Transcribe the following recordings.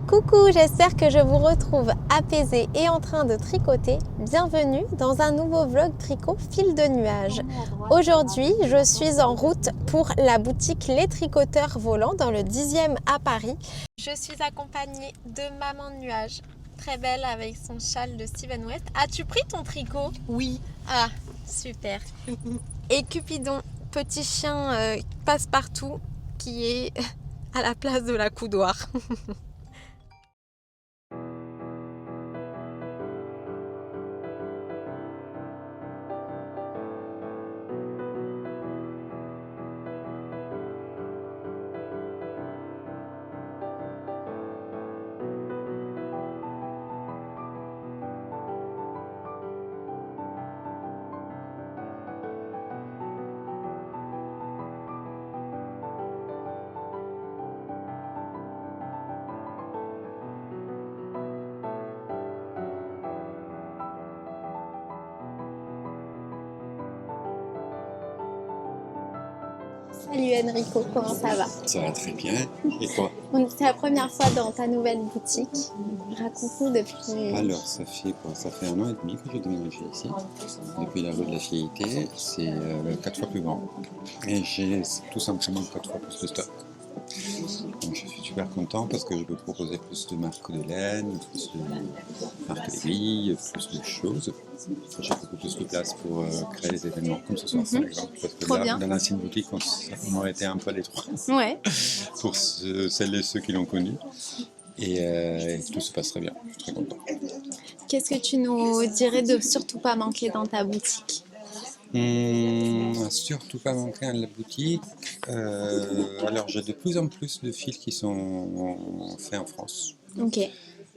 Coucou, j'espère que je vous retrouve apaisée et en train de tricoter. Bienvenue dans un nouveau vlog tricot fil de nuages. Aujourd'hui, je suis en route pour la boutique Les Tricoteurs Volants dans le 10e à Paris. Je suis accompagnée de Maman de Nuage, très belle avec son châle de Steven West. As-tu pris ton tricot? Oui. Ah, super. Et Cupidon, petit chien passe-partout qui est à la place de la coudoir. Salut Enrico, comment ça va? Ça va très bien. Et toi? C'est la première fois dans ta nouvelle boutique. Raconte-nous depuis... Alors, ça fait quoi? Ça fait 1 an et demi que j'ai déménagé ici. Depuis la rue de la Fialité, c'est 4 fois plus grand. Et j'ai tout simplement 4 fois plus de stock. Donc je suis super content parce que je peux proposer plus de marques de laine, plus de marques d'aiguilles, plus de choses. J'ai beaucoup plus de place pour créer des événements comme ce soir par exemple. Parce que Trop là, bien. dans l'ancienne boutique, on aurait été un peu les trois Ouais. pour celles et ceux qui l'ont connu. Et tout se passe très bien, je suis très content. Qu'est-ce que tu nous dirais de surtout pas manquer dans ta boutique? Surtout pas manquer à la boutique. Alors j'ai de plus en plus de fils qui sont faits en France. Ok.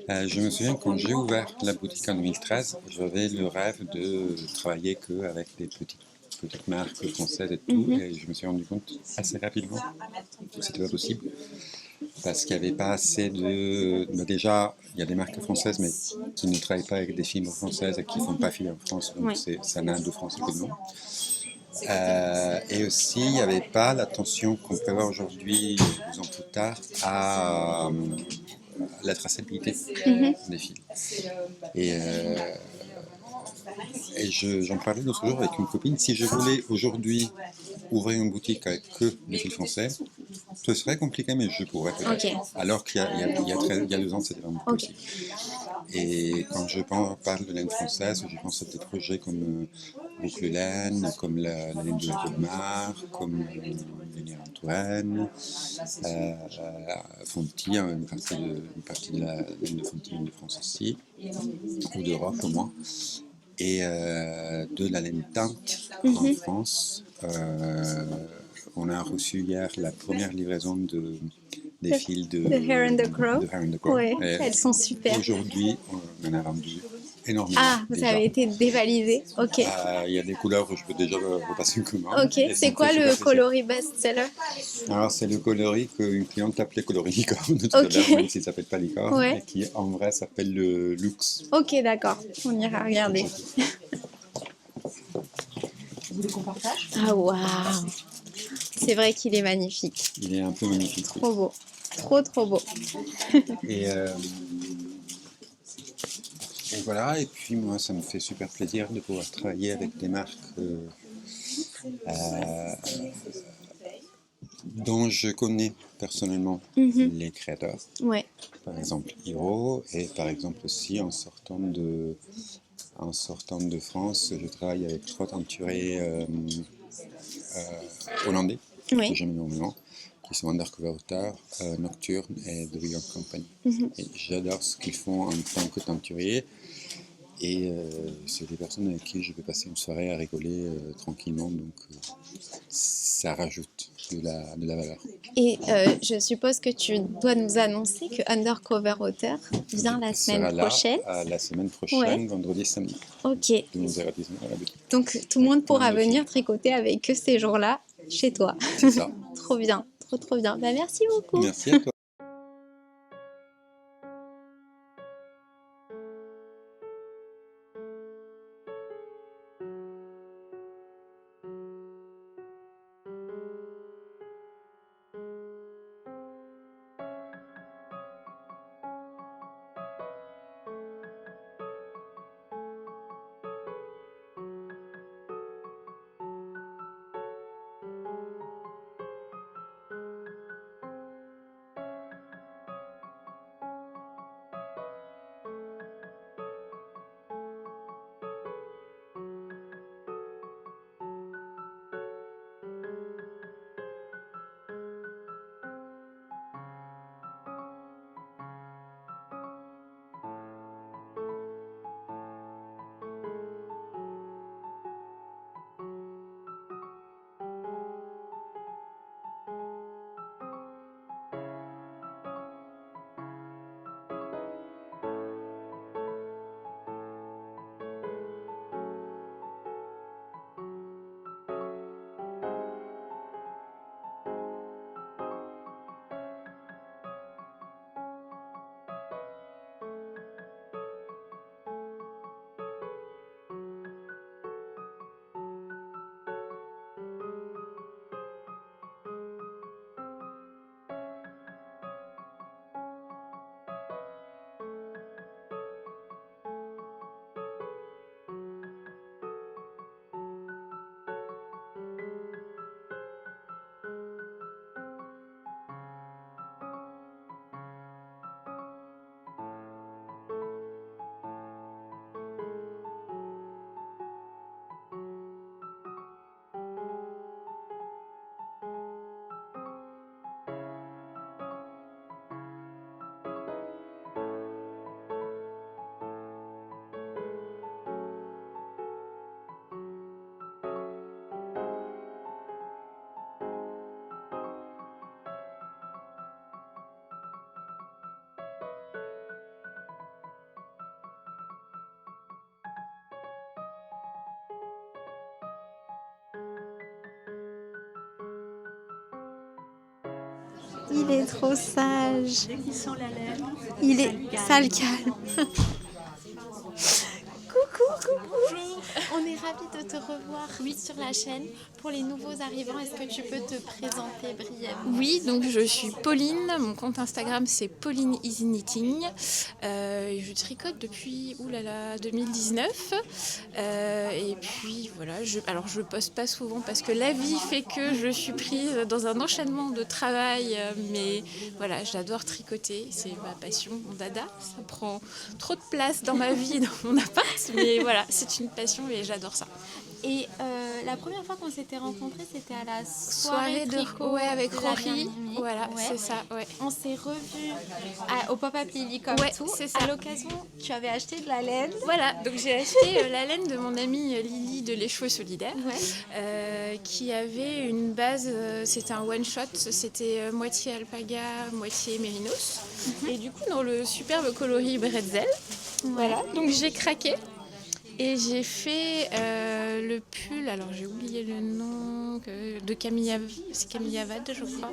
Je me souviens quand j'ai ouvert la boutique en 2013, j'avais le rêve de travailler qu'avec des petites marques françaises et tout, et je me suis rendu compte assez rapidement que c'était pas possible parce qu'il n'y avait pas assez de. Déjà, il y a des marques françaises mais qui ne travaillent pas avec des fibres françaises et qui ne font pas filer en France, donc ça n'a de français que de nom. Et aussi, il n'y avait pas l'attention qu'on peut avoir aujourd'hui, 12 ans plus tard, à la traçabilité des fils. Et j'en parlais l'autre jour avec une copine. Si je voulais aujourd'hui ouvrir une boutique avec que des fils français, ce serait compliqué, mais je pourrais peut-être. Okay. Alors qu'il y a 2 ans, c'était vraiment possible. Et quand je parle de laine française, je pense à des projets comme Boucle Laine, comme la laine de la Godemar, comme Laine en Touraine, Fonty, une partie de la laine de Fonty de France aussi, ou d'Europe au moins. Et de la laine teinte en France. On a reçu hier la première livraison des fils de Hair and the Crow. de Hair and the Crow. Ouais, elles sont super. Aujourd'hui, on en a vendu énormément. Ah, vous déjà. avez été dévalisé. Ok. Il y a des couleurs où je peux déjà repasser une commande. Ok. C'est quoi le coloris best-seller? Alors, c'est le coloris qu'une cliente appelait coloris licorne tout à l'heure, même s'il ne s'appelle pas licorne, Ouais. et qui en vrai s'appelle le luxe. Ok, d'accord. On ira regarder. Vous voulez qu'on partage? Ah, waouh! C'est vrai qu'il est magnifique. Il est un peu magnifique. Trop beau. Trop beau. Et voilà, et puis moi ça me fait super plaisir de pouvoir travailler avec des marques dont je connais personnellement les créateurs. Ouais. Par exemple Hiro, et par exemple aussi en sortant de France, je travaille avec 3 teinturiers hollandais que j'aime énormément, qui sont Undercover Auteur, Nocturne et The Young Company. Et j'adore ce qu'ils font en tant que teinturier. Et c'est des personnes avec qui je vais passer une soirée à rigoler tranquillement, donc ça rajoute de la valeur. Et je suppose que tu dois nous annoncer que Undercover Auteur vient la semaine prochaine. La semaine prochaine, vendredi et samedi. Ok. De 11h à 19h à la boutique. Donc tout le monde pourra venir tricoter avec eux ces jours-là chez toi. C'est ça. Trop bien, trop bien. Bah, merci beaucoup. Merci à toi. Il est trop sage. Dès qu'il sent la laine, Ça le calme. Coucou. Bonjour. On est ravis de te revoir sur la chaîne. Pour les nouveaux arrivants, est-ce que tu peux te présenter brièvement? Oui, donc je suis Pauline, mon compte Instagram c'est Pauline Easy Knitting. Je tricote depuis 2019. Et puis voilà, je poste pas souvent parce que la vie fait que je suis prise dans un enchaînement de travail. Mais voilà, j'adore tricoter, c'est ma passion, mon dada. Ça prend trop de place dans ma vie, dans mon appart. Mais voilà, c'est une passion et j'adore ça. Et la première fois qu'on s'était rencontrés, c'était à la Soirée de tricot ouais, avec de la Henri. Bien-Aimée. Voilà, Ouais. c'est ça, ouais. On s'est revus au Pop-Up Lily comme Ouais, tout. c'est ça. À l'occasion, tu avais acheté de la laine. Voilà, donc j'ai acheté la laine de mon amie Lily de Les Cheveux Solidaires, qui avait une base, c'était un one-shot, c'était moitié alpaga, moitié mérinos. Et du coup, dans le superbe coloris bretzel, voilà, donc j'ai craqué. Et j'ai fait le pull, alors j'ai oublié le nom, de Camille Avad, je crois.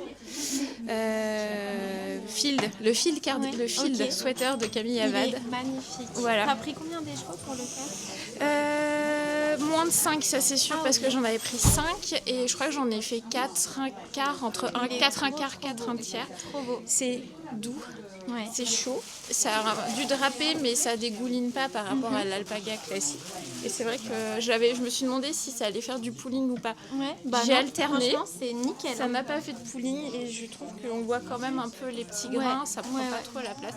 Le field sweater de Camille Avad. Il est magnifique. Voilà. T'as pris combien des chevaux pour le faire? Moins de 5, ça c'est sûr, parce que j'en avais pris 5 et je crois que j'en ai fait 4, un quart, entre 4 un quart, 4 un tiers. Trop beau. C'est doux. Ouais. C'est chaud, ça a du drapé mais ça dégouline pas par rapport à l'alpaga classique. Et c'est vrai que je me suis demandé si ça allait faire du pooling ou pas. Ouais. J'ai non, alterné, franchement, c'est nickel. ça n'a pas fait de pooling et je trouve qu'on voit quand même un peu les petits grains, ça prend pas trop la place.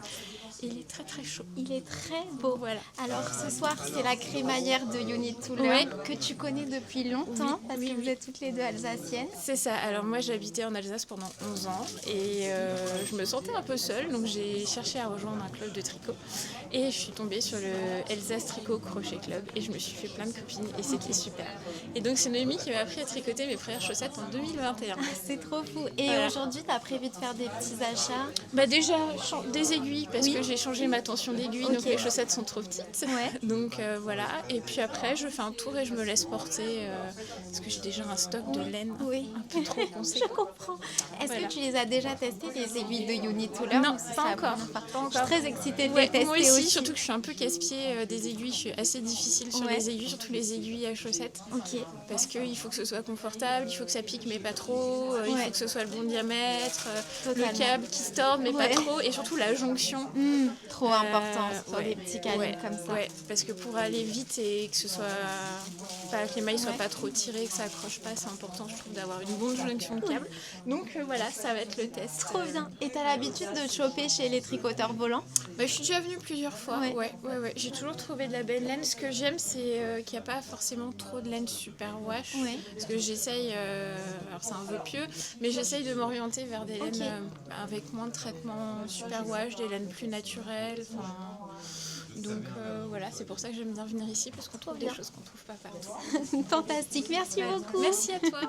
Il est très très chaud. Il est très beau. Voilà. Alors ce soir, c'est la crémaillère de You Need to Learn que tu connais depuis longtemps parce que vous êtes toutes les deux alsaciennes. C'est ça. Alors moi, j'habitais en Alsace pendant 11 ans et je me sentais un peu seule, donc j'ai cherché à rejoindre un club de tricot et je suis tombée sur le Elsace Tricot Crochet Club et je me suis fait plein de copines et c'était super. Et donc c'est Noémie qui m'a appris à tricoter mes premières chaussettes en 2021. C'est trop fou. Et Voilà. aujourd'hui, tu as prévu de faire des petits achats? Bah déjà des aiguilles parce que j'ai changé ma tension d'aiguille, donc les chaussettes sont trop petites. Ouais. Donc voilà. Et puis après, je fais un tour et je me laisse porter parce que j'ai déjà un stock de laine un peu trop conséquent. Je comprends. Est-ce Voilà. que tu les as déjà testées, les aiguilles de You Need to Learn? Non, ou c'est pas la encore. première fois? Pas encore. Je suis très excitée de les Ouais, tester moi aussi, aussi. surtout que je suis un peu casse-pied des aiguilles. Je suis assez difficile sur les aiguilles, surtout les aiguilles à chaussettes. Ok. Parce qu'il faut que ce soit confortable, il faut que ça pique mais pas trop, il faut que ce soit le bon diamètre, Totalement. le câble qui se tord mais pas trop, et surtout la jonction. Trop important sur ouais, des petits câlins comme ça. Ouais, parce que pour aller vite et que ce soit pas que les mailles soient pas trop tirées, que ça accroche pas, c'est important je trouve d'avoir une bonne jonction de câble. Donc voilà, ça va être le test. Trop bien. Et tu as l'habitude de choper chez les tricoteurs volants? Bah, je suis déjà venue plusieurs fois. Ouais. Ouais. J'ai toujours trouvé de la belle laine. Ce que j'aime, c'est qu'il n'y a pas forcément trop de laine super wash. Ouais. Parce que j'essaye, alors c'est un vœu pieux, mais j'essaye de m'orienter vers des laines avec moins de traitement super wash, des laines plus naturelles. Donc voilà, c'est pour ça que j'aime bien venir ici, parce qu'on trouve des choses qu'on ne trouve pas partout. Fantastique. Merci beaucoup. Merci à toi.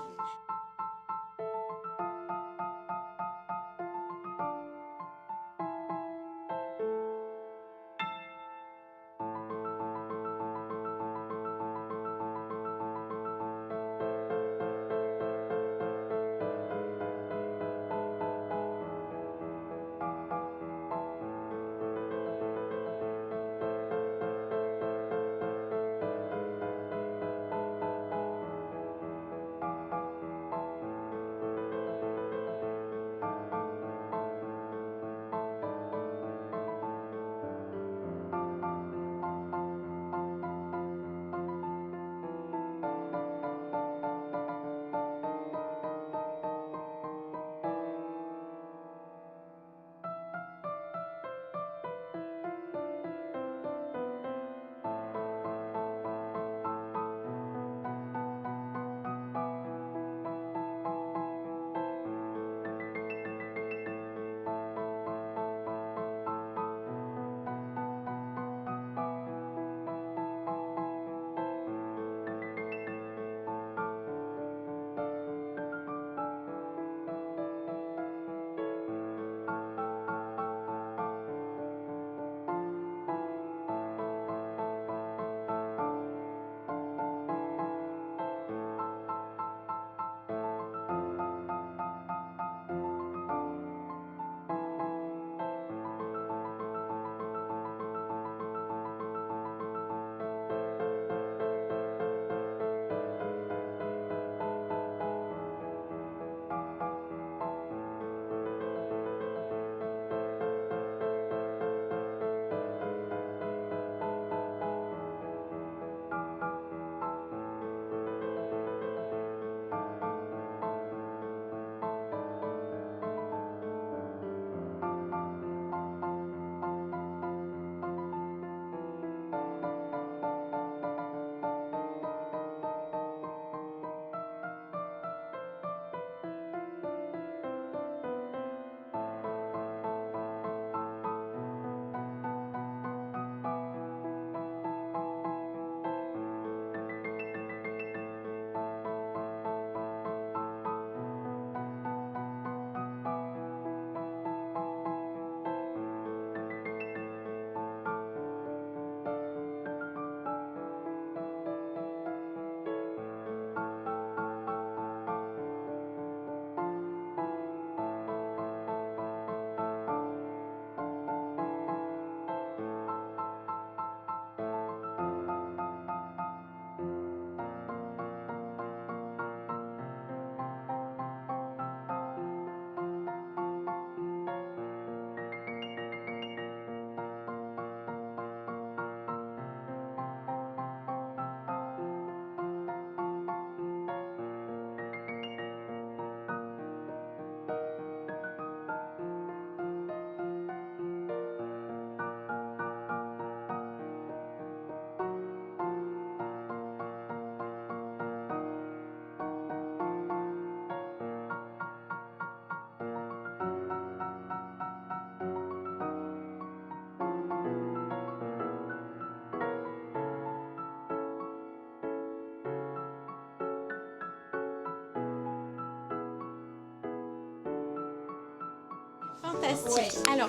fantastique. Alors,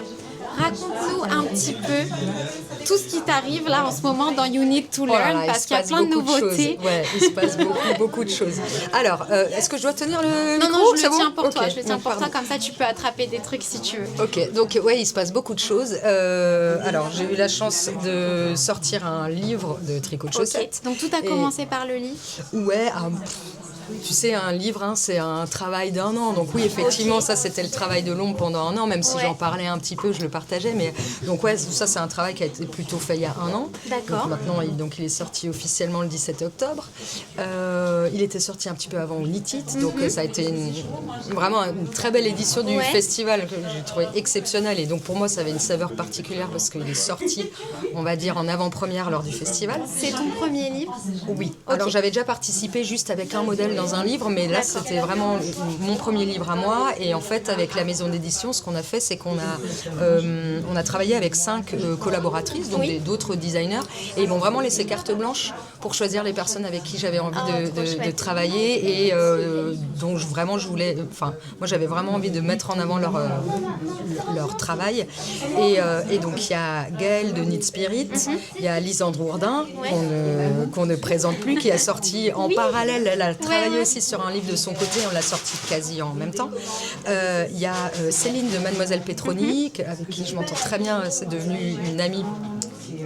raconte-nous un petit peu tout ce qui t'arrive là en ce moment dans You Need to Learn, parce qu'il y a plein de nouveautés. Ouais, il se passe beaucoup de choses. Alors, est-ce que je dois tenir le micro? Non, je le tiens pour Ok. toi. Je le tiens Donc, pour toi, pardon. comme ça tu peux attraper des trucs si tu veux. Ok, donc ouais, il se passe beaucoup de choses. Alors, j'ai eu la chance de sortir un livre de tricot de chaussettes. Donc tout a commencé par le lit. Ouais, tu sais, un livre, hein, c'est un travail d'1 an. Donc oui, effectivement, ça, c'était le travail de l'ombre pendant 1 an, même si Ouais. j'en parlais un petit peu, je le partageais. Mais donc ouais, ça, c'est un travail qui a été plutôt fait il y a 1 an. D'accord. Donc maintenant, il est sorti officiellement le 17 octobre. Il était sorti un petit peu avant au Knit It, donc ça a été vraiment une très belle édition du Ouais. festival que j'ai trouvé exceptionnelle. Et donc pour moi, ça avait une saveur particulière parce qu'il est sorti, on va dire, en avant-première lors du festival. C'est ton premier livre? Oui. Alors j'avais déjà participé juste avec un modèle dans un livre, mais là D'accord. c'était vraiment mon premier livre à moi. Et en fait, avec la maison d'édition, ce qu'on a fait, c'est on a travaillé avec 5 collaboratrices, donc Oui. d'autres designers, et ils m'ont vraiment laissé carte blanche pour choisir les personnes avec qui j'avais envie trop de chouette. travailler et dont je voulais. Enfin, moi j'avais vraiment envie de mettre en avant leur travail. Et donc il y a Gaëlle de Knit Spirit, il y a Lisandre Ourdin, qu'on ne présente plus, qui a sorti en parallèle. Elle a travaillé aussi sur un livre de son côté, on l'a sorti quasi en même temps. Il y a Céline de Mademoiselle Petroni, avec qui je m'entends très bien, c'est devenu une amie.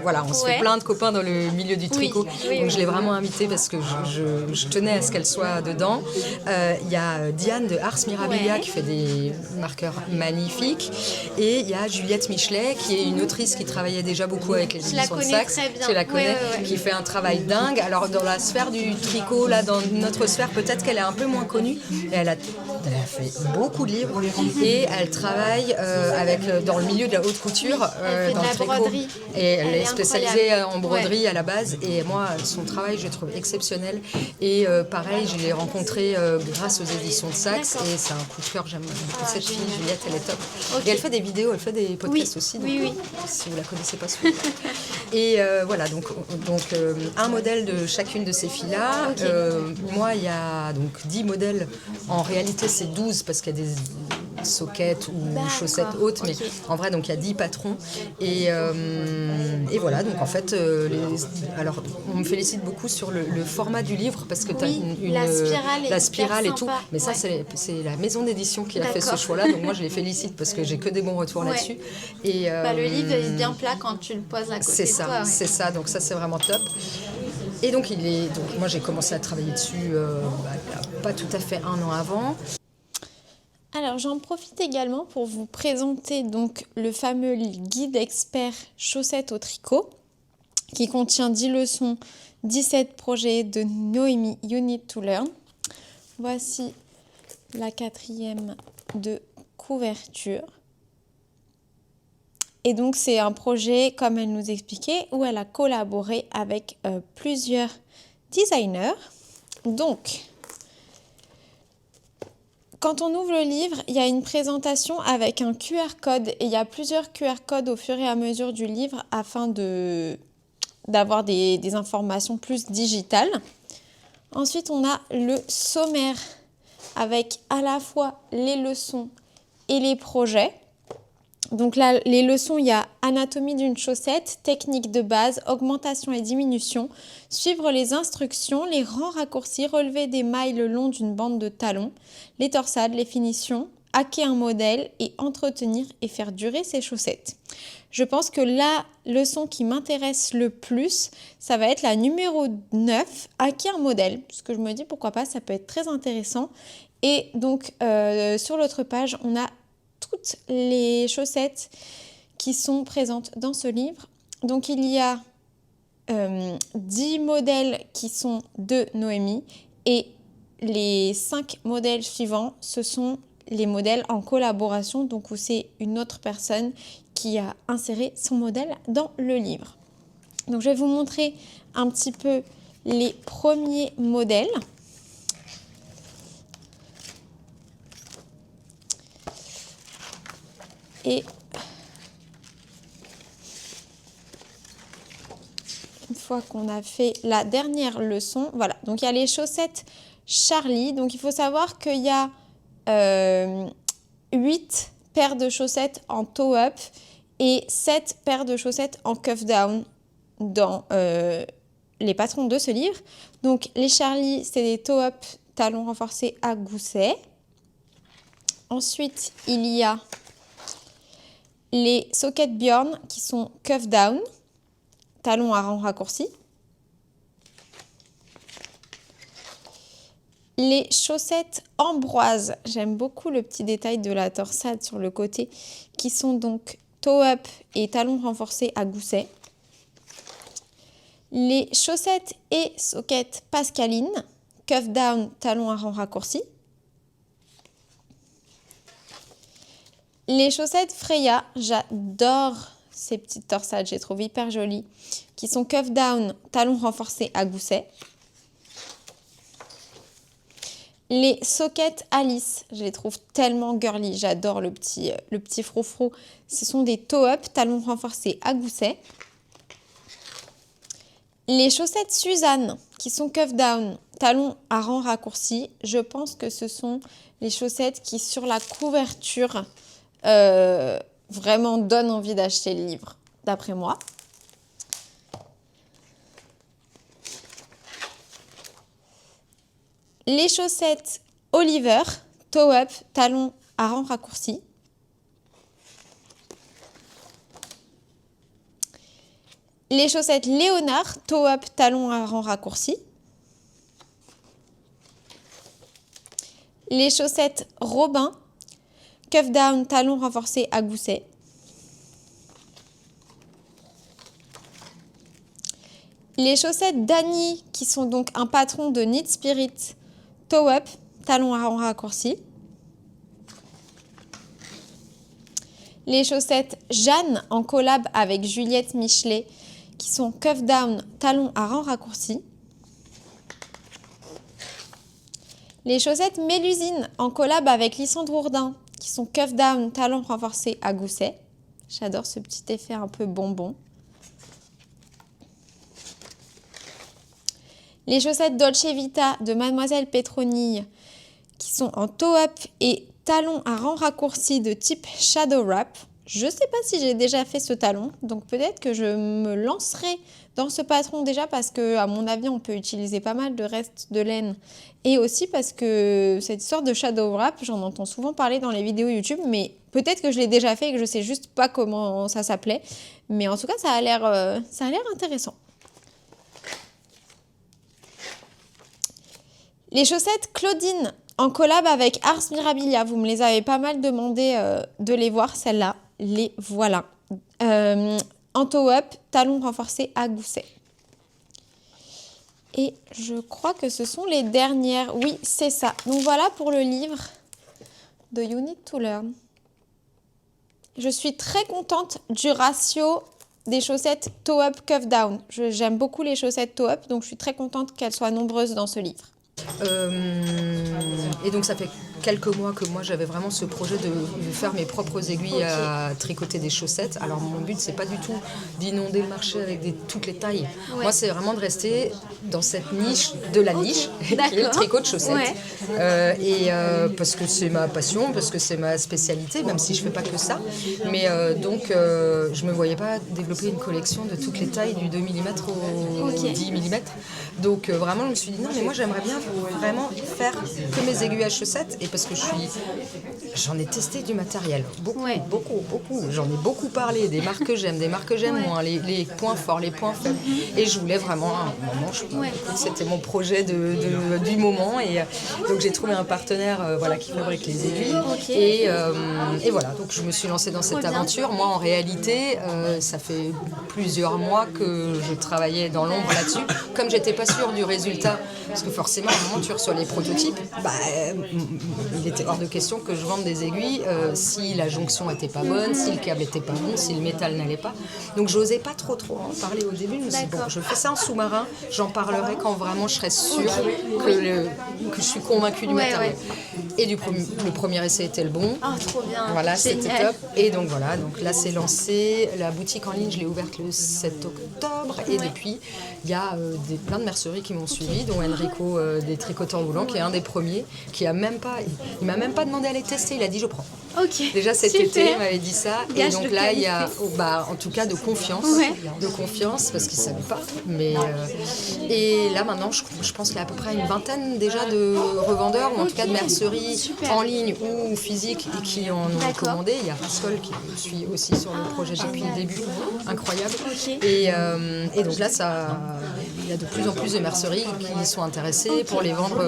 Voilà, on se fait plein de copains dans le milieu du tricot. Donc je l'ai vraiment invitée parce que je tenais à ce qu'elle soit dedans. Il y a Diane de Ars Mirabilia qui fait des marqueurs magnifiques. Et il y a Juliette Michelet qui est une autrice qui travaillait déjà beaucoup avec les Je la éditions de connais Saxe. très bien. Tu la connais, Ouais. qui fait un travail dingue. Alors dans la sphère du tricot, là dans notre sphère, peut-être qu'elle est un peu moins connue. Et elle a fait beaucoup de livres et elle travaille dans le milieu de la haute couture, Elle fait dans de le la tricot. broderie. Et elle Elle est est spécialisée incroyable. en broderie à la base. Et moi, son travail, je le trouve exceptionnel. Et pareil, je l'ai rencontrée grâce aux éditions de Saxe. D'accord. Et c'est un coup de cœur. J'aime beaucoup cette fille, génial. Juliette, elle est top. Ok. Et elle fait des vidéos, elle fait des podcasts aussi. Donc, oui. si vous la connaissez pas, suivez. Et voilà, donc un modèle de chacune de ces filles-là. Ok. Moi, il y a donc 10 modèles. En réalité, c'est 12 parce qu'il y a des soquettes ou D'accord. chaussettes hautes, mais Ok. en vrai, donc il y a 10 patrons. Et voilà, donc en fait, alors on me félicite beaucoup sur le format du livre parce que tu as la spirale est la hyper spirale et tout. sympa. Mais ça, Ouais. c'est la maison d'édition qui a fait ce D'accord. choix-là. Donc moi, je les félicite parce que j'ai que des bons retours Ouais. là-dessus. Et, Le livre est bien plat quand tu le poses à côté c'est de ça, toi. Ouais. c'est ça. Donc ça, c'est vraiment top. Et donc, moi, j'ai commencé à travailler dessus il y a pas tout à fait 1 an avant. Alors j'en profite également pour vous présenter donc le fameux guide expert chaussettes au tricot qui contient 10 leçons, 17 projets de Noémie You Need to Learn. Voici la 4e de couverture. Et donc c'est un projet, comme elle nous expliquait, où elle a collaboré avec plusieurs designers. Donc, quand on ouvre le livre, il y a une présentation avec un QR code et il y a plusieurs QR codes au fur et à mesure du livre afin d'avoir des informations plus digitales. Ensuite, on a le sommaire avec à la fois les leçons et les projets. Donc là, les leçons, il y a anatomie d'une chaussette, technique de base, augmentation et diminution, suivre les instructions, les rangs raccourcis, relever des mailles le long d'une bande de talon, les torsades, les finitions, hacker un modèle et entretenir et faire durer ses chaussettes. Je pense que la leçon qui m'intéresse le plus, ça va être la numéro 9, hacker un modèle, parce que je me dis pourquoi pas, ça peut être très intéressant. Et donc sur l'autre page, on a toutes les chaussettes qui sont présentes dans ce livre. Donc il y a 10 modèles qui sont de Noémie et les 5 modèles suivants, ce sont les modèles en collaboration, donc où c'est une autre personne qui a inséré son modèle dans le livre. Donc je vais vous montrer un petit peu les premiers modèles. Et une fois qu'on a fait la dernière leçon, voilà. Donc il y a les chaussettes Charlie. Donc il faut savoir qu'il y a 8 paires de chaussettes en toe-up et 7 paires de chaussettes en cuff-down dans les patrons de ce livre. Donc les Charlie, c'est des toe-up talons renforcés à gousset. Ensuite, il y a les Socket Bjorn qui sont cuff-down, talons à rang raccourci. Les chaussettes Ambroise, j'aime beaucoup le petit détail de la torsade sur le côté, qui sont donc toe-up et talons renforcés à gousset. Les chaussettes et sockets Pascaline, cuff down, talons à rang raccourci. Les chaussettes Freya, j'adore ces petites torsades, je les trouve hyper jolies, qui sont cuff down, talons renforcés à gousset. Les sockets Alice, je les trouve tellement girly, j'adore le petit froufrou. Ce sont des toe-up, talons renforcés à gousset. Les chaussettes Suzanne, qui sont cuff down, talons à rang raccourci. Je pense que ce sont les chaussettes qui, sur la couverture, vraiment donnent envie d'acheter le livre, d'après moi. Les chaussettes Oliver, toe-up, talons à rang raccourci. Les chaussettes Léonard, toe-up, talons à rang raccourci. Les chaussettes Robin, cuff down, talons renforcés à gousset. Les chaussettes Dany, qui sont donc un patron de Knit Spirit, toe-up, talons à rang raccourci. Les chaussettes Jeanne en collab avec Juliette Michelet, qui sont cuff down, talons à rang raccourci. Les chaussettes Mélusine en collab avec Lysandre Ourdin, qui sont cuff down, talons renforcés à gousset. J'adore ce petit effet un peu bonbon. Les chaussettes Dolce Vita de Mademoiselle Pétronille, qui sont en toe-up et talons à rang raccourci de type Shadow Wrap. Je ne sais pas si j'ai déjà fait ce talon, donc peut-être que je me lancerai dans ce patron déjà parce que, à mon avis, on peut utiliser pas mal de restes de laine. Et aussi parce que cette histoire de Shadow Wrap, j'en entends souvent parler dans les vidéos YouTube, mais peut-être que je l'ai déjà fait et que je ne sais juste pas comment ça s'appelait. Mais en tout cas, ça a l'air intéressant. Les chaussettes Claudine en collab avec Ars Mirabilia, vous me les avez pas mal demandé de les voir, celles-là, les voilà. En toe-up, talons renforcés à gousset. Et je crois que ce sont les dernières, oui c'est ça. Donc voilà pour le livre de You Need to Learn. Je suis très contente du ratio des chaussettes toe-up cuff down. J'aime beaucoup les chaussettes toe-up, donc je suis très contente qu'elles soient nombreuses dans ce livre. Et donc ça fait quelques mois que moi j'avais vraiment ce projet de faire mes propres aiguilles à tricoter des chaussettes. Alors mon but c'est pas du tout d'inonder le marché avec toutes les tailles. Ouais. Moi c'est vraiment de rester dans cette niche de la niche, qui est le tricot de chaussettes. Ouais. Parce que c'est ma passion, parce que c'est ma spécialité, même si je fais pas que ça. Mais je me voyais pas développer une collection de toutes les tailles du 2 mm au 10 mm. Donc vraiment je me suis dit non mais moi j'aimerais bien vraiment faire que mes aiguilles à chaussettes et parce que j'en ai testé du matériel, beaucoup. J'en ai beaucoup parlé, des marques que j'aime, moins, les points forts, les points faibles. Et je voulais vraiment un moment, c'était mon projet du moment et donc j'ai trouvé un partenaire qui fabrique les aiguilles et voilà, donc je me suis lancée dans cette aventure. Moi en réalité, ça fait plusieurs mois que je travaillais dans l'ombre là-dessus. Comme j'étais pas sûre du résultat, parce que forcément à un moment tu reçois les prototypes, il était hors de question que je vende des aiguilles si la jonction était pas bonne, si le câble était pas bon, si le métal n'allait pas. Donc j'osais pas trop en parler au début. Je me suis dit bon, je fais ça en sous-marin, j'en parlerai quand vraiment je serai sûre que je suis convaincue du matériel. Et le premier essai était le bon. Ah, trop bien. Voilà, c'était top. Et donc voilà, donc là c'est lancé. La boutique en ligne, je l'ai ouverte le 7 octobre et depuis il y a plein de merceries qui m'ont suivi, dont Enrico des tricotants roulants qui est un des premiers, qui a même pas, il m'a même pas demandé à les tester, il a dit je prends. Ok. Déjà cet Super. été, il m'avait dit ça. Gage et donc de là, il y a, qualité. en tout cas, de confiance. Ouais. De confiance, parce qu'ils ne savaient pas. Mais, et là, maintenant, je pense qu'il y a à peu près une vingtaine déjà de revendeurs, ou en tout cas de merceries Super. en ligne ou physiques qui en ont D'accord. commandé. Il y a Pascal qui suit aussi sur le projet depuis le début. Incroyable. Ok. Et donc là, il y a de plus en plus de merceries qui sont intéressées pour les vendre.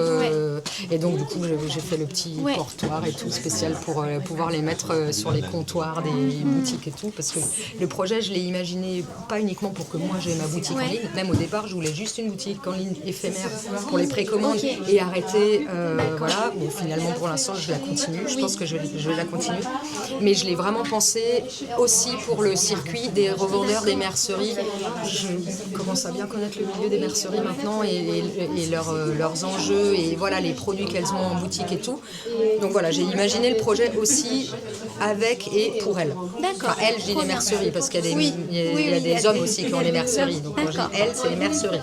Et donc, du coup, j'ai fait le petit Ouais. portoir et tout spécial pour pouvoir les mettre sur les comptoirs des boutiques et tout. Parce que le projet, je l'ai imaginé pas uniquement pour que moi j'ai ma boutique en ligne. Même au départ, je voulais juste une boutique en ligne éphémère pour les précommandes et arrêter. Voilà. Bon, finalement, pour l'instant, je la continue. Je pense que je vais la continuer. Mais je l'ai vraiment pensé aussi pour le circuit des revendeurs des merceries. Je commence à bien connaître le milieu des merceries maintenant et leurs enjeux et voilà les produits qu'elles ont en boutique et tout. Donc voilà, j'ai imaginé le projet aussi avec et pour elles. D'accord. Enfin, elles, je dis les merceries parce qu'il y a des, Oui. il y a des hommes aussi qui ont les merceries. Donc moi, je dis D'accord. elles, c'est les merceries.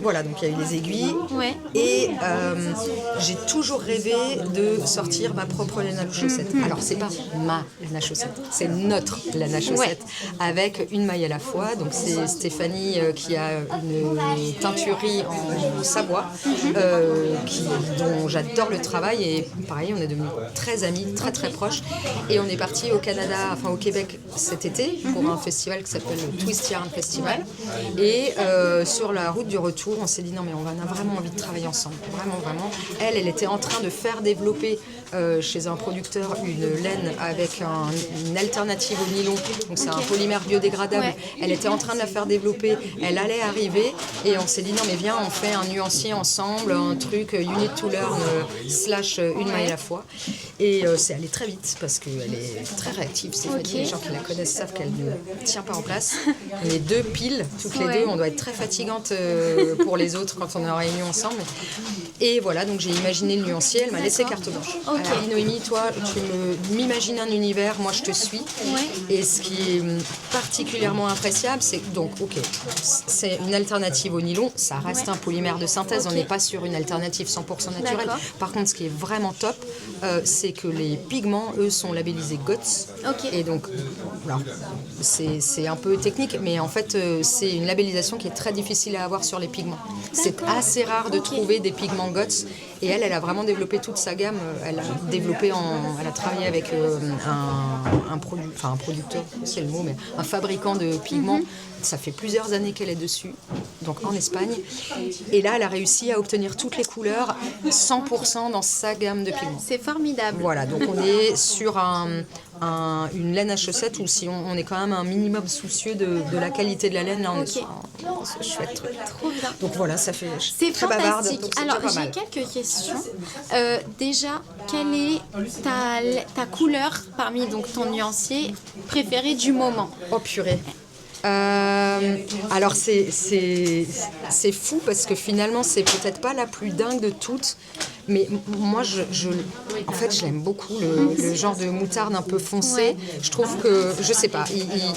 Voilà, donc il y a eu les aiguilles. Ouais. Et j'ai toujours rêvé de sortir ma propre laine à chaussettes. Alors, c'est pas ma laine à chaussettes, c'est notre laine à chaussettes avec une maille à la fois. Donc, c'est Stéphanie qui a une teinturerie en Savoie dont j'adore le travail. Et pareil, on est devenus très amis, très très proches. Et on est parti au Canada, enfin au Québec cet été pour un festival qui s'appelle le Twist Yarn Festival. Et sur la route du retour, on s'est dit non mais on a vraiment envie de travailler ensemble, vraiment vraiment. Elle était en train de faire développer chez un producteur une laine avec une alternative au nylon, donc c'est un polymère biodégradable. Ouais. Elle était en train de la faire développer, elle allait arriver et on s'est dit non mais viens on fait un nuancier ensemble, un truc unit to learn / une maille à la fois. Et c'est allé très vite parce qu'elle est très réactive Stéphanie, les gens qui la connaissent savent qu'elle ne tient pas en place. On est deux piles, toutes les deux, on doit être très fatigante pour les autres quand on est en réunion ensemble. Et voilà, donc j'ai imaginé le nuancier, elle m'a laissé carte blanche. Ok. Elle a dit Noémie, toi tu m'imagines un univers, moi je te suis. Ouais. Et ce qui est particulièrement appréciable, c'est que donc ok, c'est une alternative au nylon, ça reste un polymère de synthèse, on n'est pas sur une alternative 100% naturelle. D'accord. Par contre, ce qui est vraiment top, c'est que les pigments, eux, sont labellisés GOTS. Ok. Et donc, alors, c'est un peu technique, mais en fait, c'est une labellisation qui est très difficile à avoir sur les pigments. C'est assez rare de trouver des pigments GOTS. Et elle a vraiment développé toute sa gamme. Elle a travaillé avec un producteur, c'est le mot, mais un fabricant de pigments. Ça fait plusieurs années qu'elle est dessus, donc en Espagne. Et là, elle a réussi à obtenir toutes les couleurs 100% dans sa gamme de pigments. C'est formidable. Voilà, donc on est sur une laine à chaussettes où si on est quand même un minimum soucieux de la qualité de la laine, là on est sur un chouette truc. Trop bien. Donc voilà, ça fait C'est très bavarde. fantastique. Donc c'est Alors, déjà pas j'ai mal. quelques questions. Déjà, quelle est ta couleur parmi donc ton nuancier préféré du moment? Oh purée. Alors c'est fou parce que finalement c'est peut-être pas la plus dingue de toutes, mais moi en fait je l'aime beaucoup le genre de moutarde un peu foncé. Je trouve que je sais pas,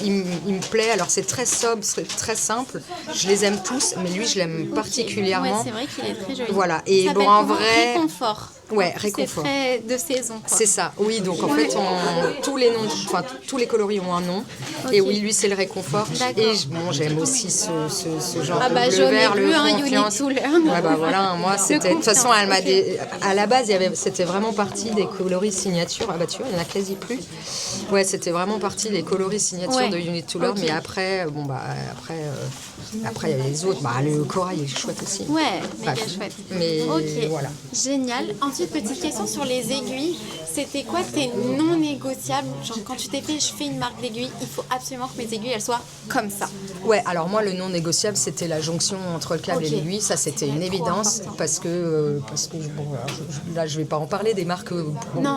il me plaît. Alors c'est très sobre, c'est très simple. Je les aime tous, mais lui je l'aime particulièrement. Ouais, c'est vrai qu'il est très joli. Voilà. Et Ça bon s'appelle en comment? vrai. Réconfort. Ouais, réconfort. C'est très de saison. Quoi. C'est ça, oui, donc en fait, tous les noms, enfin tous les coloris ont un nom. Et oui, lui, c'est le réconfort. D'accord. Et j'aime aussi ce genre de bleu jaune et vert, bleu, le hein, confiance. Unit to Learn. Ouais, bah voilà, moi, c'était. De toute façon, confiance, elle m'a ok. à la base, c'était vraiment partie des coloris signature. Ah bah tu vois, il n'y en a quasi plus. Ouais, c'était vraiment partie des coloris signature Ouais. de Unit to Learn. Ok. Mais après, après, il y a les autres. Bah, le corail est chouette aussi. Ouais, méga Bref. chouette. Mais Ok, voilà. génial. Ensuite, petite question sur les aiguilles. C'était quoi tes non négociables? Genre, quand tu t'es fait, je fais une marque d'aiguilles, il faut absolument que mes aiguilles, elles soient comme ça. Ouais, alors moi, le non négociable, c'était la jonction entre le câble Ok. et l'aiguille. Ça, c'était une évidence parce que bon, alors, là, je vais pas en parler des marques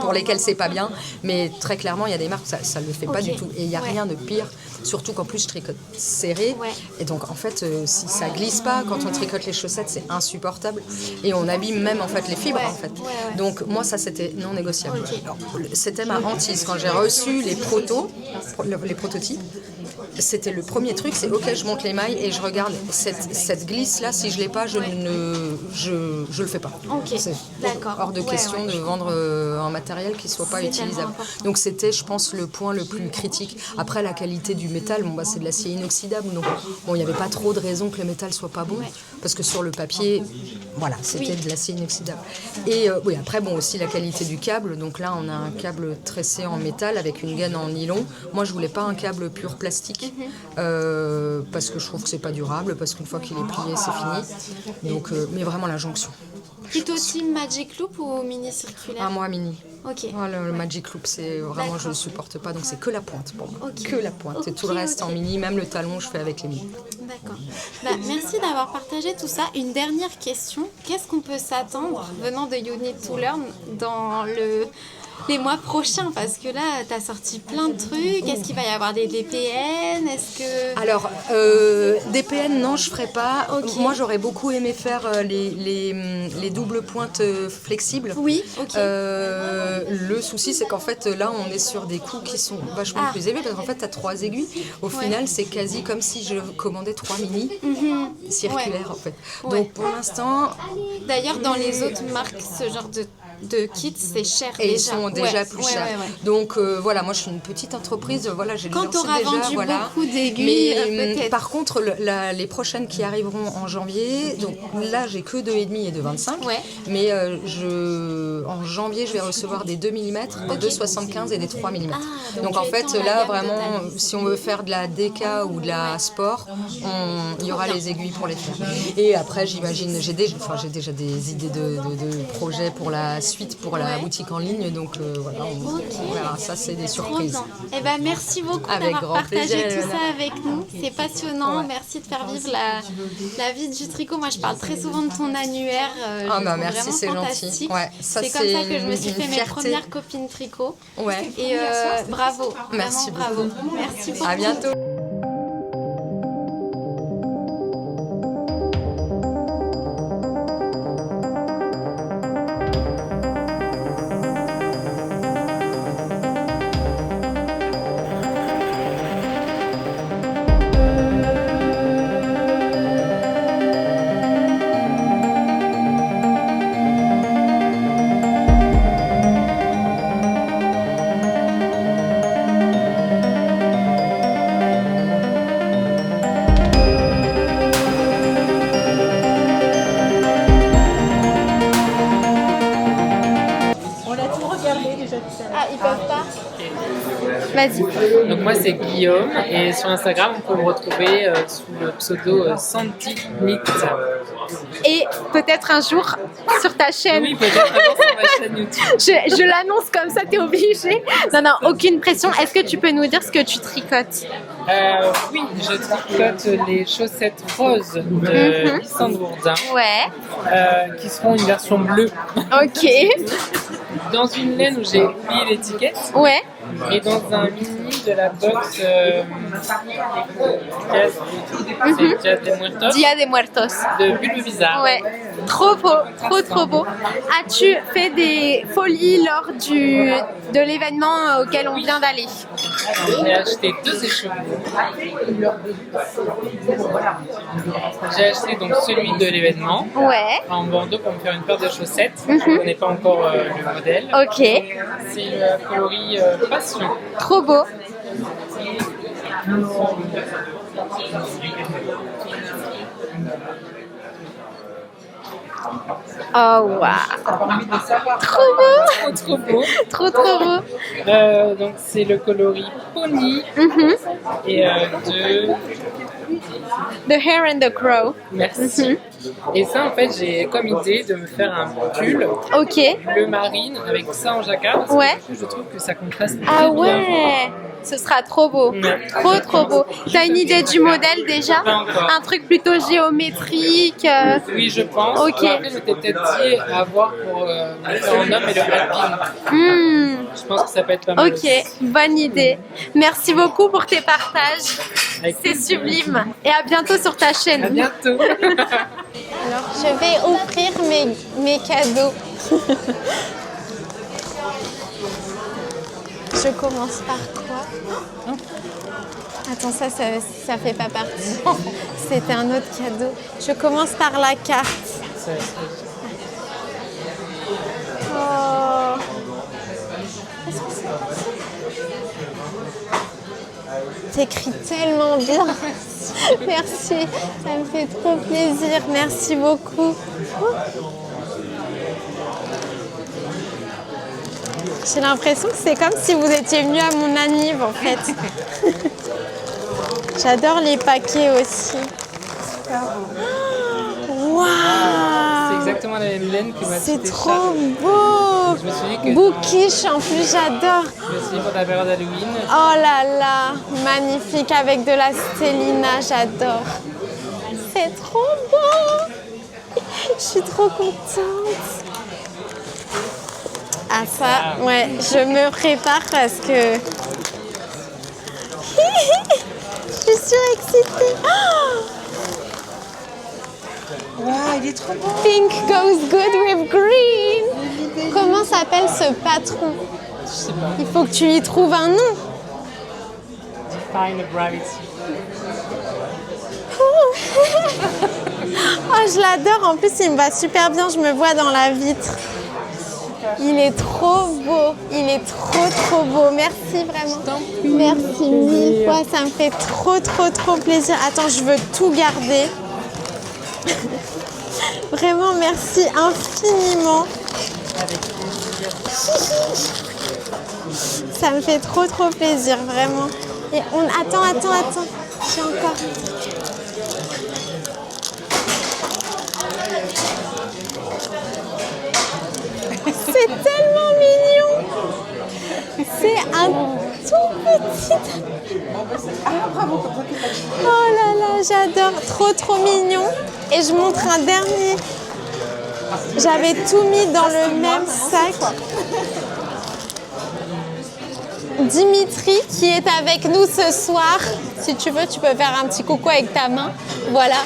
pour lesquelles c'est pas bien, mais très clairement, il y a des marques, ça le fait pas Ok. du tout. Et il y a Ouais. rien de pire, surtout qu'en plus, je tricote serré. Ouais. Et donc, en fait, si ça glisse pas quand on tricote les chaussettes, c'est insupportable. Et on abîme même en fait les fibres. Ouais. En fait. Ouais. Donc, moi, ça, c'était non négociable. Ok. Alors, c'était ma hantise quand j'ai reçu les prototypes. c'était le premier truc, c'est ok, je monte les mailles et je regarde cette glisse là, si je l'ai pas, je le fais pas. Ok, C'est d'accord. hors de Ouais, question ouais. de vendre un matériel qui soit pas C'est utilisable. tellement important. Donc c'était, je pense, le point le plus critique. Après, la qualité du métal, bon, bah, c'est de l'acier inoxydable, donc bon, il n'y avait pas trop de raison que le métal soit pas bon, parce que sur le papier, voilà, c'était de l'acier inoxydable. Et oui, après, bon, aussi la qualité du câble. Donc là, on a un câble tressé en métal avec une gaine en nylon. Moi, je voulais pas un câble pur plastique, parce que je trouve que c'est pas durable, parce qu'une fois qu'il est plié, c'est fini. Donc, mais vraiment la jonction. Plutôt team Magic Loop ou mini circulaire? Un mois mini. Ok. Oh, le Magic Loop, c'est vraiment, je D'accord. le supporte pas, donc c'est que la pointe pour moi. Ok. Que la pointe. Et tout le Ok, reste ok. en mini, même le talon, je fais avec les mini. D'accord. Bah, merci d'avoir partagé tout ça. Une dernière question. Qu'est-ce qu'on peut s'attendre venant de You Need to Learn dans les mois prochains? Parce que là, tu as sorti plein de trucs. Est-ce qu'il va y avoir des DPN? Est-ce que... Alors, DPN, non, je ferai pas. Ok. Moi, j'aurais beaucoup aimé faire les doubles pointes flexibles. Oui, ok. Le souci, c'est qu'en fait, là, on est sur des coûts qui sont vachement Ah. plus élevés, parce qu'en fait, tu as 3 aiguilles. Au final, c'est quasi comme si je commandais 3 mini circulaires, en fait. Ouais. Donc, pour l'instant, D'ailleurs, dans les autres marques, ce genre de kits, c'est cher et déjà. ils sont déjà Ouais, plus ouais, chers. ouais, ouais. Donc voilà, moi je suis une petite entreprise, voilà, j'ai Quand lancé tu auras déjà, vendu voilà. beaucoup d'aiguilles, Mais peut-être. par contre, les prochaines qui arriveront en janvier, donc là j'ai que 2,5 et de 25, Ouais. mais en janvier je vais recevoir des 2 mm, des 2,75 et des 3 mm. Ah, donc donc en tu fait étends la là gamme de vraiment, ta si on veut faire de la DK ou de la sport, il y aura les aiguilles pour les faire. Et après j'imagine, j'ai déjà des idées de projets pour la suite, pour la boutique en ligne, donc voilà, on verra, ça c'est des Trop surprises. bien. Eh ben, merci beaucoup Avec d'avoir grand partagé plaisir, tout Elena. ça avec nous. C'est passionnant. Ouais. Merci de faire vivre la vie du tricot. Moi, je parle très souvent de ton annuaire. Je Ah le bah trouve merci, vraiment c'est gentil. fantastique. Ouais, ça, c'est comme ça que je me une- suis une fait mes fierté. premières copines tricot. Ouais. Et bravo. Merci Vraiment, bravo. Merci beaucoup. À bientôt. Ah, ils peuvent pas. Vas-y. Donc moi c'est Guillaume et sur Instagram on peut me retrouver sous le pseudo Santi Knit. Et peut-être un jour sur ta chaîne. Oui, peut-être avant sur ma chaîne YouTube. Je l'annonce comme ça, t'es obligé. Non, aucune pression. Est-ce que tu peux nous dire ce que tu tricotes? Oui, je tricote les chaussettes roses de Lysandre Bourdin Ouais. qui seront une version bleue Ok. dans une laine où j'ai oublié l'étiquette Ouais. et dans un mini de la box Dia de Muertos Dia de Muertos. de Bulbe Bizarre. Ouais. Trop beau, trop beau. As-tu fait des folies lors de l'événement auquel on vient d'aller? J'ai acheté 2 écheveaux. J'ai acheté donc celui de l'événement Ouais. en Bordeaux pour me faire une paire de chaussettes. Je ne connais pas encore le modèle. Ok. C'est le coloris Passion. Trop beau. Oh waouh. Trop beau. Trop beau. Trop beau. Donc c'est le coloris Pony et de... The Hare and the Crow. Merci. Et ça en fait j'ai comme idée de me faire un pull Ok. bleu marine avec ça en jacquard. Parce Ouais. que je trouve que ça contraste très Ah bien. ouais. Ce sera trop beau. Ouais. Trop beau. T'as une idée du modèle déjà? Pas encore. Un truc plutôt géométrique. Oui, je pense. Ok. Après, je t'ai peut-être dit à voir pour le faire en homme et le alpine. Je pense que ça peut être pas mal. Ok, bonne idée. Merci beaucoup pour tes partages. Avec C'est plaisir. sublime. Et à bientôt sur ta À chaîne. bientôt. Alors, je vais offrir mes cadeaux. Je commence par quoi? Attends, ça fait pas partie. C'était un autre cadeau. Je commence par la carte. Oh. T'écris tellement bien. Merci, ça me fait trop plaisir. Merci beaucoup. J'ai l'impression que c'est comme si vous étiez venu à mon anniv en fait. J'adore les paquets aussi. Waouh! C'est exactement la même laine que ma C'est petite trop écharpe. beau! Je me suis dit que Bookish en plus, j'adore. je me suis dit pour ta période Halloween, Oh là là, magnifique avec de la stélina, j'adore. C'est trop beau. Je suis trop contente. Ah ça, ouais, je me prépare parce que je suis surexcitée. Waouh, il est trop beau. Pink goes good with green. Comment s'appelle ce patron? je sais pas, Il faut que tu lui trouves un nom. Define Gravity. Oh, je l'adore. En plus, il me va super bien. Je me vois dans la vitre. Il est trop beau. Il est trop beau. Merci vraiment. Merci mille fois. Ça me fait trop plaisir. Attends, je veux tout garder. Vraiment, merci infiniment. Ça me fait trop plaisir, vraiment. Et attends. J'ai encore. C'est tellement mignon. C'est un tout petit. Oh là là, j'adore. Trop mignon. Et je montre un dernier. J'avais tout mis dans le même sac. Dimitri qui est avec nous ce soir. Si tu veux, tu peux faire un petit coucou avec ta main. Voilà.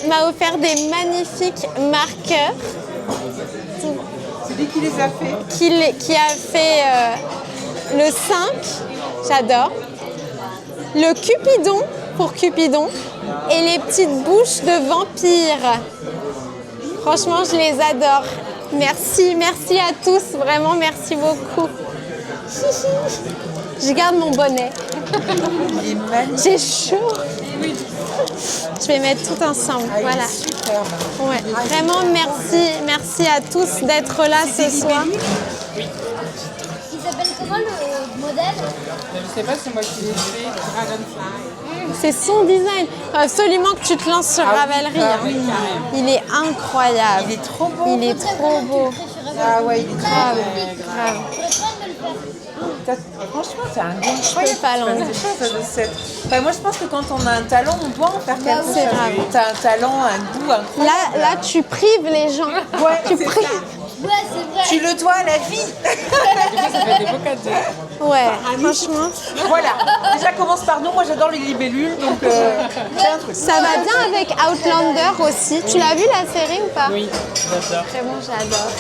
M'a offert des magnifiques marqueurs. C'est lui qui les a fait. Qui a fait le 5. J'adore. Le Cupidon pour Cupidon. Et les petites bouches de vampire. Franchement, je les adore. Merci à tous. Vraiment, merci beaucoup. Je garde mon bonnet. Il est magnifique. J'ai chaud. Je vais mettre tout ensemble. Ah, il Voilà. est superbe. Ouais. Vraiment, merci à tous d'être là ce soir. Il s'appelle comment le modèle? Je sais pas, c'est moi qui l'ai fait, Dragonfly. C'est son design. Faut absolument que tu te lances sur Ravelry. Ah hein. oui, carrément. Il est incroyable. Il est trop beau. Il est trop beau. Ah ouais, il est trop Grave, beau. grave. Franchement, t'as un bon choix. peux pas l'enlever. Moi, je pense que quand on a un talent, on doit en faire quelque chose. c'est grave. T'as un talent, un goût incroyable. Là, tu prives les gens. Ouais, Tu c'est prives. Ouais, c'est vrai. Tu le dois à la vie. Du coup, ça fait des beaux cadeaux. Ouais, franchement. Voilà. Déjà, commence par nous. Moi, j'adore les libellules, donc c'est un truc. Ça va bien avec Outlander aussi. Tu l'as vu la série ou pas? Oui, j'adore. Vraiment, j'adore.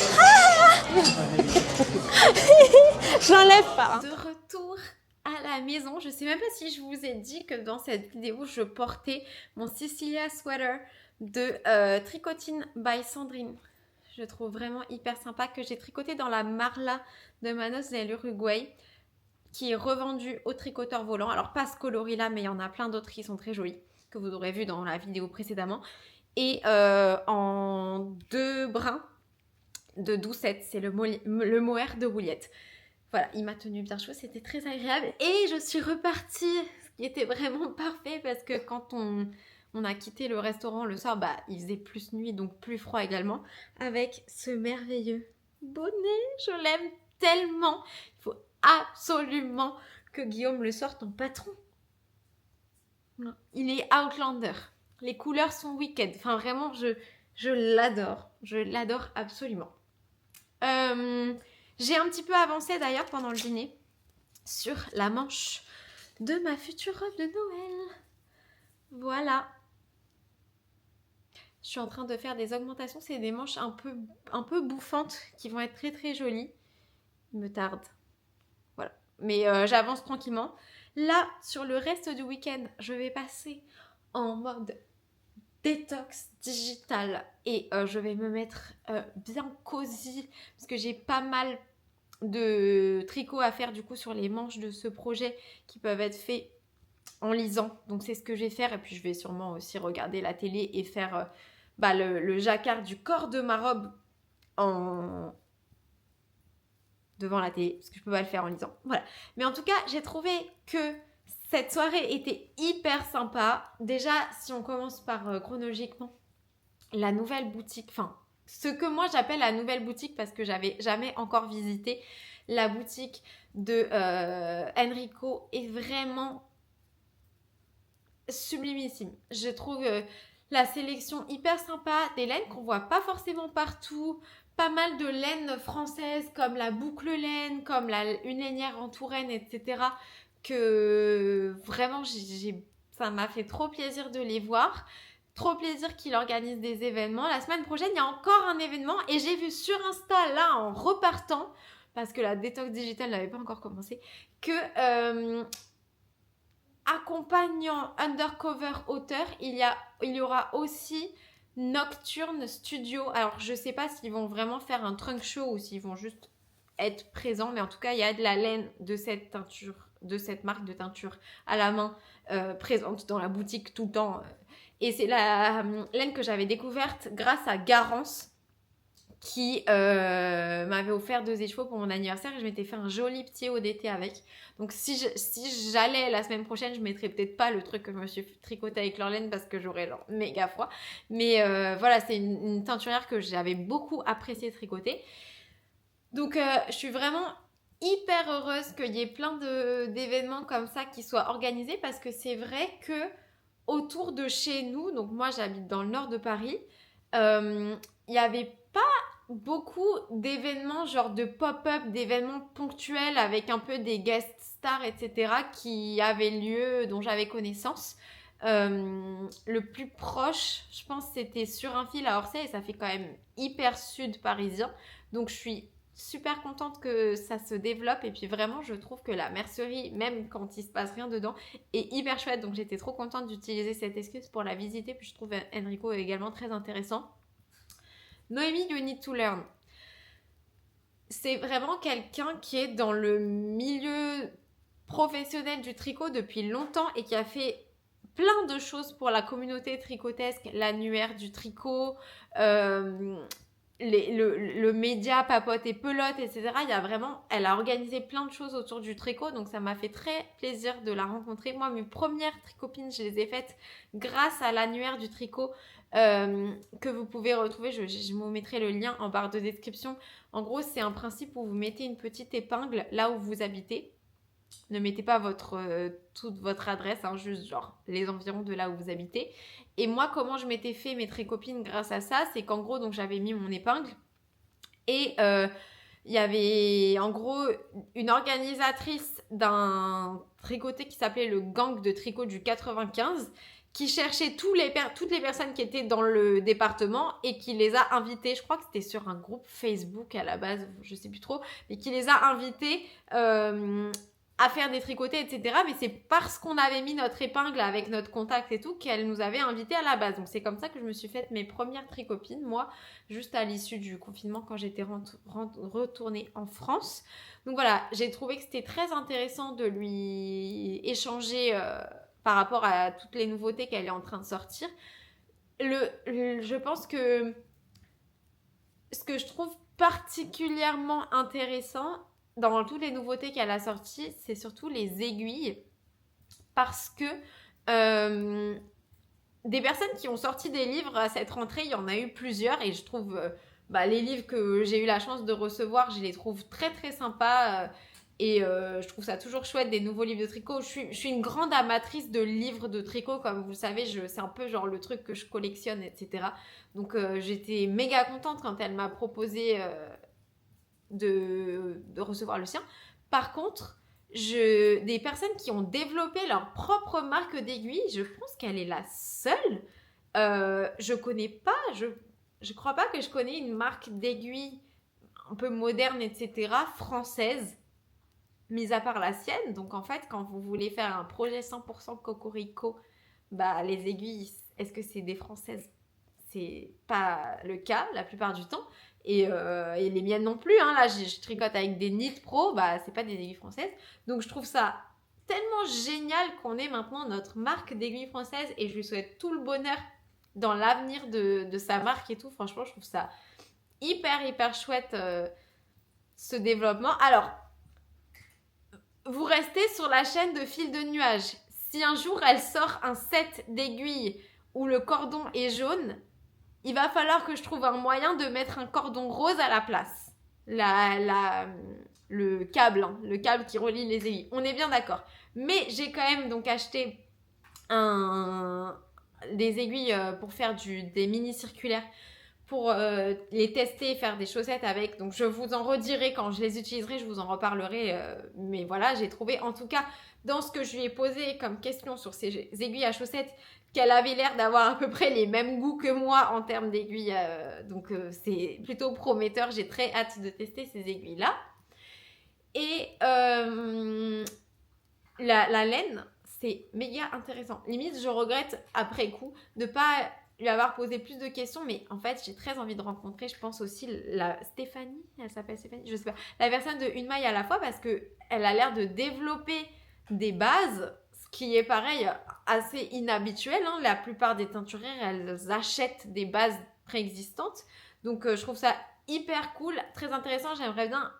Je l'enlève pas. De retour à la maison, je sais même pas si je vous ai dit que dans cette vidéo, je portais mon Sicilia sweater de Tricotine by Sandrine. Je trouve vraiment hyper sympa, que j'ai tricoté dans la Marla de Manos del Uruguay, qui est revendue au tricoteur volant. Alors pas ce coloris-là, mais il y en a plein d'autres qui sont très jolis, que vous aurez vu dans la vidéo précédemment. Et en 2 brins de doucette, c'est le mohair de Wouliette. Voilà, il m'a tenu bien chaud, c'était très agréable. Et je suis repartie, ce qui était vraiment parfait, parce que quand on a quitté le restaurant le soir, bah, il faisait plus nuit, donc plus froid également, avec ce merveilleux bonnet. Je l'aime tellement. Il faut absolument que Guillaume le sorte en patron. Il est Outlander. Les couleurs sont wicked. Enfin, vraiment, je l'adore. Je l'adore absolument. J'ai un petit peu avancé d'ailleurs pendant le dîner sur la manche de ma future robe de Noël. Voilà. Je suis en train de faire des augmentations. C'est des manches un peu bouffantes qui vont être très très jolies. Il me tarde. Voilà. Mais j'avance tranquillement. Là, sur le reste du week-end, je vais passer en mode détox digital et je vais me mettre bien cosy parce que j'ai pas mal de tricot à faire du coup sur les manches de ce projet qui peuvent être faits en lisant. Donc c'est ce que je vais faire et puis je vais sûrement aussi regarder la télé et faire le jacquard du corps de ma robe devant la télé parce que je peux pas le faire en lisant. Voilà. Mais en tout cas, j'ai trouvé que cette soirée était hyper sympa. Déjà, si on commence par chronologiquement, la nouvelle boutique, enfin ce que moi j'appelle la nouvelle boutique parce que j'avais jamais encore visité la boutique de Enrico est vraiment sublimissime. Je trouve la sélection hyper sympa, des laines qu'on voit pas forcément partout, pas mal de laines françaises comme la boucle laine, comme une lainière en Touraine, etc. que vraiment ça m'a fait trop plaisir de les voir. Trop plaisir qu'il organise des événements. La semaine prochaine, il y a encore un événement et j'ai vu sur Insta, là, en repartant, parce que la détox digitale n'avait pas encore commencé, que accompagnant Undercover Auteur, il y aura aussi Nocturne Studio. Alors, je sais pas s'ils vont vraiment faire un trunk show ou s'ils vont juste être présents, mais en tout cas, il y a de la laine de cette teinture, de cette marque de teinture à la main présente dans la boutique tout le temps. Et c'est la laine que j'avais découverte grâce à Garance qui m'avait offert 2 écheveaux pour mon anniversaire et je m'étais fait un joli petit haut d'été avec. Donc si j'allais la semaine prochaine, je mettrais peut-être pas le truc que je me suis tricoté avec leur laine parce que j'aurais genre méga froid. Mais voilà, c'est une teinturière que j'avais beaucoup apprécié tricoter. Donc je suis vraiment hyper heureuse qu'il y ait plein d'événements comme ça qui soient organisés parce que c'est vrai que autour de chez nous, donc moi j'habite dans le nord de Paris, il n'y avait pas beaucoup d'événements, genre de pop-up, d'événements ponctuels avec un peu des guest stars, etc. qui avaient lieu, dont j'avais connaissance. Le plus proche, je pense, c'était sur un fil à Orsay et ça fait quand même hyper sud parisien. Donc je suis super contente que ça se développe et puis vraiment je trouve que la mercerie, même quand il se passe rien dedans, est hyper chouette. Donc j'étais trop contente d'utiliser cette excuse pour la visiter. Puis je trouve Enrico également très intéressant. Noémie, You Need to Learn. C'est vraiment quelqu'un qui est dans le milieu professionnel du tricot depuis longtemps et qui a fait plein de choses pour la communauté tricotesque, l'annuaire du tricot, le média Papote et Pelote, etc. Elle a organisé plein de choses autour du tricot, donc ça m'a fait très plaisir de la rencontrer. Moi, mes premières tricopines, je les ai faites grâce à l'annuaire du tricot que vous pouvez retrouver. Je vous mettrai le lien en barre de description. En gros, c'est un principe où vous mettez une petite épingle là où vous habitez. Ne mettez pas toute votre adresse, hein, juste genre les environs de là où vous habitez. Et moi, comment je m'étais fait mes tricopines grâce à ça, c'est qu'en gros, donc j'avais mis mon épingle et il y avait en gros une organisatrice d'un tricoté qui s'appelait le gang de tricot du 95 qui cherchait toutes les personnes qui étaient dans le département et qui les a invités, je crois que c'était sur un groupe Facebook à la base, je sais plus trop, mais qui les a invités à faire des tricotés, etc. Mais c'est parce qu'on avait mis notre épingle avec notre contact et tout qu'elle nous avait invités à la base. Donc c'est comme ça que je me suis fait mes premières tricopines, moi, juste à l'issue du confinement quand j'étais retournée en France. Donc voilà, j'ai trouvé que c'était très intéressant de lui échanger par rapport à toutes les nouveautés qu'elle est en train de sortir. Je pense que ce que je trouve particulièrement intéressant dans toutes les nouveautés qu'elle a sorties, c'est surtout les aiguilles. Parce que des personnes qui ont sorti des livres à cette rentrée, il y en a eu plusieurs. Et je trouve les livres que j'ai eu la chance de recevoir, je les trouve très très sympas. Et je trouve ça toujours chouette, des nouveaux livres de tricot. Je suis une grande amatrice de livres de tricot, comme vous le savez. C'est un peu genre le truc que je collectionne, etc. Donc j'étais méga contente quand elle m'a proposé de recevoir le sien. Par contre, des personnes qui ont développé leur propre marque d'aiguilles, je pense qu'elle est la seule. Je connais pas, je crois pas que je connais une marque d'aiguilles un peu moderne, etc., française. mis à part la sienne. Donc en fait, quand vous voulez faire un projet 100% cocorico, bah les aiguilles, est-ce que c'est des françaises? C'est pas le cas la plupart du temps. Et les miennes non plus, hein. Là je tricote avec des Knit Pro, bah c'est pas des aiguilles françaises. Donc je trouve ça tellement génial qu'on ait maintenant notre marque d'aiguilles françaises et je lui souhaite tout le bonheur dans l'avenir de sa marque et tout. Franchement, je trouve ça hyper chouette ce développement. Alors, vous restez sur la chaîne de fil de nuage. Si un jour elle sort un set d'aiguilles où le cordon est jaune, il va falloir que je trouve un moyen de mettre un cordon rose à la place. Le câble, hein, le câble qui relie les aiguilles. On est bien d'accord. Mais j'ai quand même donc acheté des aiguilles pour faire des mini circulaires pour les tester, faire des chaussettes avec. Donc je vous en redirai quand je les utiliserai, je vous en reparlerai. Mais voilà, j'ai trouvé en tout cas dans ce que je lui ai posé comme question sur ces aiguilles à chaussettes qu'elle avait l'air d'avoir à peu près les mêmes goûts que moi en termes d'aiguilles. Donc c'est plutôt prometteur, j'ai très hâte de tester ces aiguilles-là. Et la laine, c'est méga intéressant. Limite, je regrette après coup de pas lui avoir posé plus de questions, mais en fait, j'ai très envie de rencontrer, je pense aussi, la Stéphanie, elle s'appelle Stéphanie, je sais pas, la personne de Une Maille à la fois, parce qu'elle a l'air de développer des bases, ce qui est pareil, assez inhabituel, hein. La plupart des teinturières, elles achètent des bases préexistantes, donc je trouve ça hyper cool, très intéressant, j'aimerais bien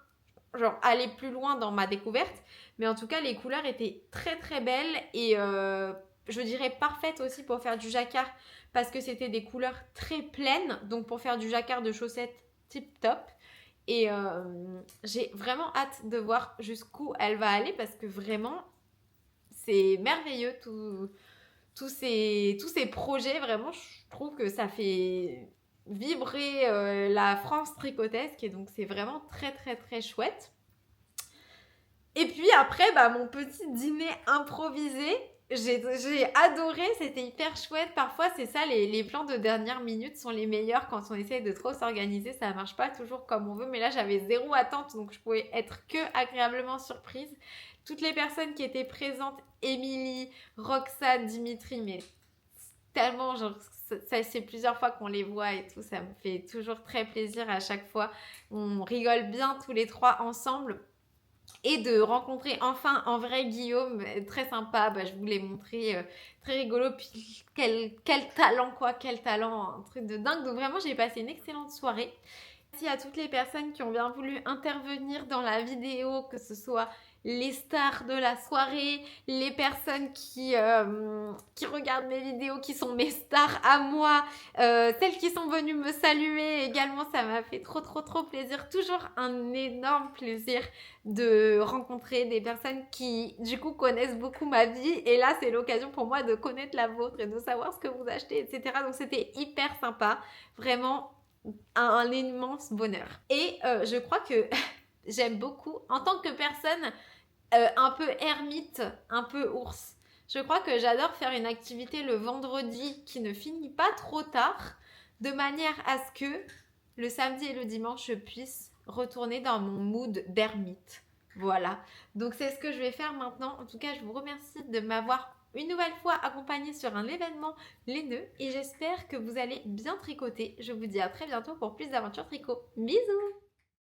aller plus loin dans ma découverte, mais en tout cas les couleurs étaient très belles et je dirais parfaites aussi pour faire du jacquard parce que c'était des couleurs très pleines, donc pour faire du jacquard de chaussettes tip top. Et j'ai vraiment hâte de voir jusqu'où elle va aller parce que vraiment c'est merveilleux tous ces projets. Vraiment, je trouve que ça fait vibrer la France tricotesque et donc c'est vraiment très chouette. Et puis après, mon petit dîner improvisé, j'ai adoré, c'était hyper chouette. Parfois c'est ça, les plans de dernière minute sont les meilleurs quand on essaie de trop s'organiser, ça marche pas toujours comme on veut, mais là j'avais zéro attente donc je pouvais être que agréablement surprise. Toutes les personnes qui étaient présentes, Émilie, Roxane, Dimitri, mais tellement, ça c'est plusieurs fois qu'on les voit et tout, ça me fait toujours très plaisir à chaque fois. On rigole bien tous les trois ensemble. Et de rencontrer enfin en vrai Guillaume, très sympa, je vous l'ai montré, très rigolo, puis quel talent quoi, quel talent, un truc de dingue. Donc vraiment j'ai passé une excellente soirée. Merci à toutes les personnes qui ont bien voulu intervenir dans la vidéo, que ce soit les stars de la soirée, les personnes qui regardent mes vidéos, qui sont mes stars à moi, celles qui sont venues me saluer également, ça m'a fait trop plaisir. Toujours un énorme plaisir de rencontrer des personnes qui du coup connaissent beaucoup ma vie et là c'est l'occasion pour moi de connaître la vôtre et de savoir ce que vous achetez, etc. Donc c'était hyper sympa, vraiment un immense bonheur. Et je crois que j'aime beaucoup, en tant que personne un peu ermite, un peu ours, je crois que j'adore faire une activité le vendredi qui ne finit pas trop tard, de manière à ce que le samedi et le dimanche je puisse retourner dans mon mood d'ermite. Voilà, donc c'est ce que je vais faire maintenant. En tout cas, je vous remercie de m'avoir une nouvelle fois accompagnée sur un événement Les Nœuds et j'espère que vous allez bien tricoter. Je vous dis à très bientôt pour plus d'aventures tricot. Bisous!